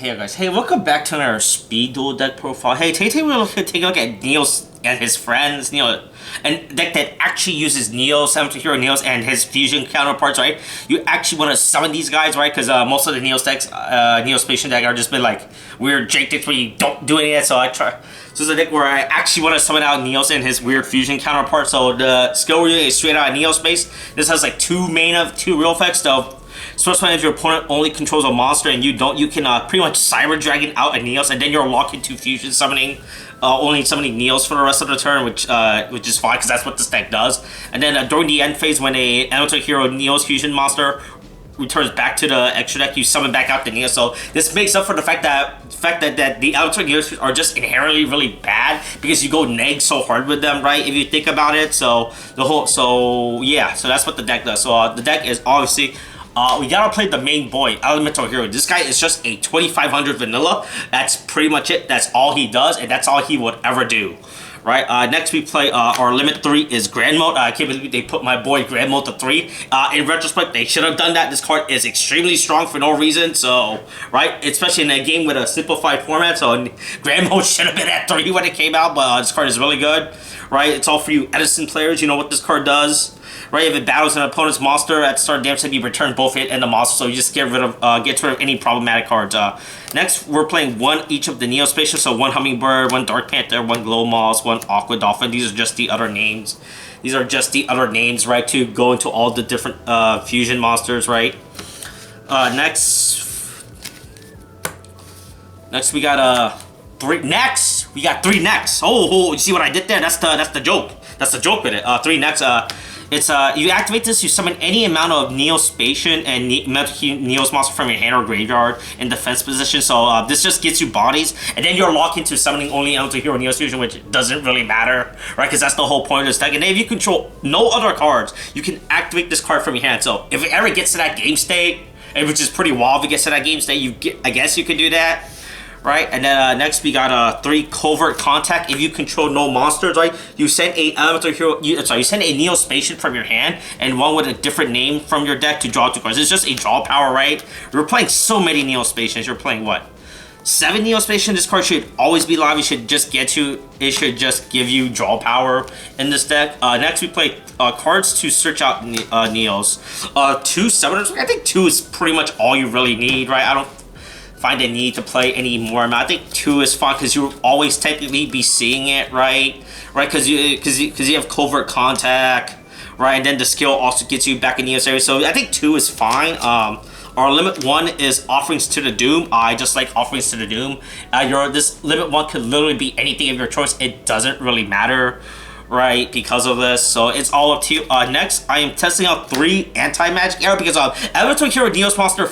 Hey guys, hey, welcome back to our speed duel deck profile. Hey, today we're going to take a look at Neo's and his friends, Neo, and deck that actually uses Neo's, Hero Neo's, and his fusion counterparts, right? You actually want to summon these guys, right? Because most of the Neo's decks, Neo-Spacian deck, are just been like weird jank decks where you don't do any of that. So I try. So it's a deck where I actually want to summon out Neo's and his weird fusion counterpart. So the skill really is straight out of Neo-Space. This has like two real effects. First one, if your opponent only controls a monster and you don't, you can pretty much Cyber Dragon out a Neos, and then you're locked into fusion summoning, only summoning Neos for the rest of the turn, which is fine because that's what this deck does. And then during the end phase, when a Elemental Hero Neos fusion monster returns back to the extra deck, you summon back out the Neos. So this makes up for the fact that the Elemental Neos are just inherently really bad because you go neg so hard with them, right? If you think about it, so that's what the deck does. So the deck is obviously. We gotta play the main boy, Elemental Hero. This guy is just a 2500 vanilla. That's pretty much it. That's all he does, and that's all he would ever do. Right, next we play our limit 3 is Grand Mode. I can't believe they put my boy Grand Mode to 3. In retrospect, they should have done that. This card is extremely strong for no reason. So, right, especially in a game with a simplified format. So, Grand Mode should have been at 3 when it came out, but this card is really good. Right, it's all for you Edison players. You know what this card does. Right, if it battles an opponent's monster at the start of damage time, you return both it and the monster, so you just get rid of any problematic cards. Next, we're playing one each of the Neo-Spacian, so one Hummingbird, one Dark Panther, one Glow Moss, one Aqua Dolphin. These are just the other names. These are just the other names, right, to go into all the different fusion monsters, right? Next we got three necks. We got 3 necks. Oh, you see what I did there? That's the joke. That's the joke with it. 3 necks. It's you activate this, you summon any amount of Neo-Spacian and Neos monster from your hand or graveyard in defense position. So this just gets you bodies, and then you're locked into summoning only Elemental Hero Neos fusion, which doesn't really matter, right? Because that's the whole point of this deck. And then if you control no other cards, you can activate this card from your hand. So if it ever gets to that game state, and which is pretty wild, if it gets to that game state, I guess you could do that. Right, and then next we got 3 Covert Contact. If you control no monsters, right, you send a Elemental Hero. You send a Neo-Spacian from your hand and one with a different name from your deck to draw 2 cards. It's just a draw power, right? You're playing so many Neo-Spacians. You're playing what? 7 Neo-Spacian. This card should always be live. It should just give you draw power in this deck. Next we play cards to search out Neos. 2 Summoners. I think 2 is pretty much all you really need, right? I don't find a need to play any more. I think 2 is fine because you'll always technically be seeing it, right? Because you have Covert Contact, right? And then the skill also gets you back in the area. So I think 2 is fine. Our limit 1 is Offerings to the Doom. I just like Offerings to the Doom. This limit 1 could literally be anything of your choice. It doesn't really matter, right, because of this. So it's all up to you. Next, I am testing out 3 anti-magic arrow because Elemental Hero Neos monster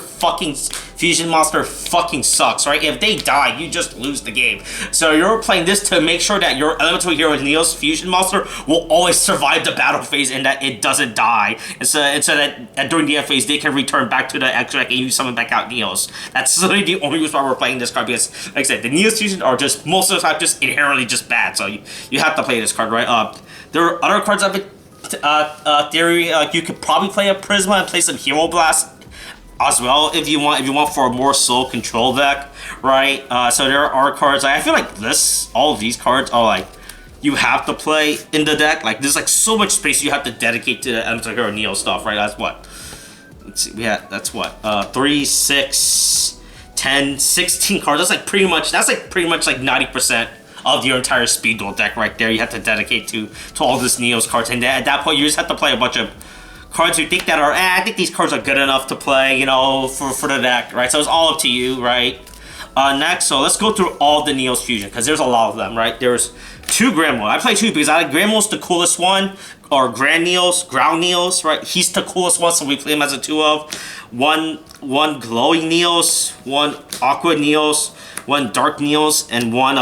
fusion monster fucking sucks, right? If they die, you just lose the game. So you're playing this to make sure that your Elemental Hero Neos fusion monster will always survive the battle phase and that it doesn't die. And so that during the end phase, they can return back to the extra deck and you summon back out Neos. That's literally the only reason why we're playing this card, because, like I said, the Neos fusion are just, most of the time, just inherently just bad. So you have to play this card, right? There are other cards of it. Theory, you could probably play a Prisma and play some Hero Blast as well if you want for a more slow control deck, right? So there are cards. I feel like all of these cards are like you have to play in the deck. Like there's like so much space you have to dedicate to the Elemental Hero Neo stuff, right? That's what. Let's see. That's what. 3, 6, 10, 16 cards. That's like pretty much like 90% of your entire speed duel deck right there. You have to dedicate to all this Neos cards, and at that point you just have to play a bunch of cards you think that are, I think these cards are good enough to play, you know, for the deck, right? So it's all up to you, right? Next, so let's go through all the Neos fusion, because there's a lot of them, right? There's 2 Grand Mole. I play 2 because I like Grand Mole's the coolest one, or Grand Neos, Ground Neos, right? He's the coolest one, so we play him as a 2 of. One Glowing Neos, 1 Aqua Neos, 1 Dark Neos, and one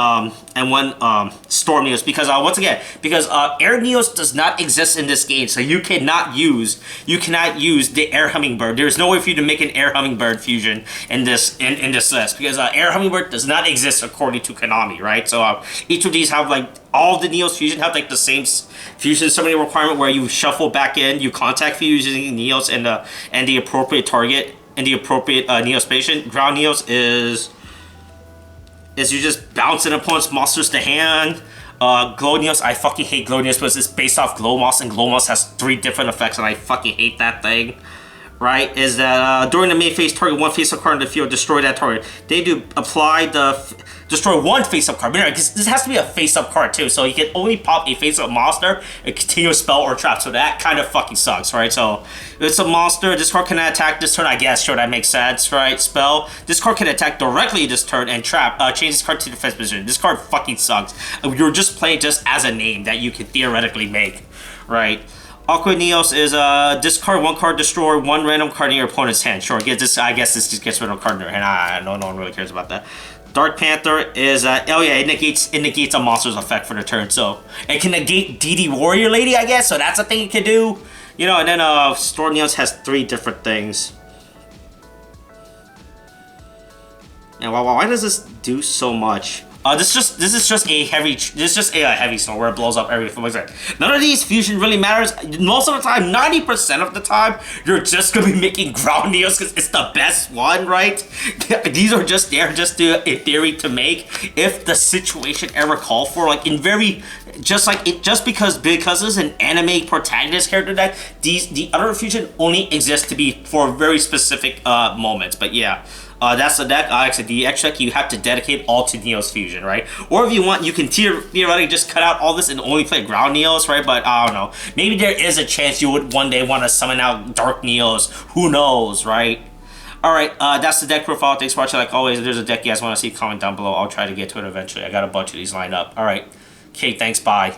Storm Neos. Because once again, Air Neos does not exist in this game, so you cannot use the Air Hummingbird. There's no way for you to make an Air Hummingbird fusion in this list, because Air Hummingbird does not exist according to Konami, right? So each of these have like all the Neos fusion have like the same fusion summoning requirement where you shuffle back in, you contact fuse using Neos and the appropriate target and the appropriate Neo-Spacian. Ground Neos is is you just bounce an opponent's monsters to hand. Glow Neos, I fucking hate Glow Neos because it's based off Glow Moss, and Glow Moss has 3 different effects, and I fucking hate that thing. Right, is that during the main phase, target 1 face-up card in the field, destroy that target. They do apply destroy 1 face-up card. But this has to be a face-up card too, so you can only pop a face-up monster and continue a spell or trap. So that kind of fucking sucks, right? So if it's a monster, this card can attack this turn. I guess sure that makes sense, right? Spell. This card can attack directly this turn and trap. Change this card to defense position. This card fucking sucks. You're just playing just as a name that you can theoretically make, right? Aqua Neos is discard 1 card, destroy 1 random card in your opponent's hand. Sure, I guess this just gets rid of a card in their hand. No one really cares about that. Dark Panther is oh yeah, it negates a monster's effect for the turn, so it can negate DD Warrior Lady, I guess. So that's a thing you can do, you know. And then Storm Neos has 3 different things. And why does this do so much? This is just a heavy storm where it blows up everything. None of these fusion really matters. Most of the time, 90% of the time, you're just gonna be making ground Neos because it's the best one, right? These are just there just to, in theory, to make if the situation ever called for. Like just because it's an anime protagonist character deck, the other fusion only exists to be for very specific moments. But yeah. That's the deck. Actually, the extra deck you have to dedicate all to Neos Fusion, right? Or if you want, you can theoretically just cut out all this and only play ground Neos, right? But I don't know. Maybe there is a chance you would one day want to summon out Dark Neos. Who knows, right? Alright, that's the deck profile. Thanks for watching. Like always, if there's a deck you guys want to see, comment down below. I'll try to get to it eventually. I got a bunch of these lined up. Alright. Okay, thanks. Bye.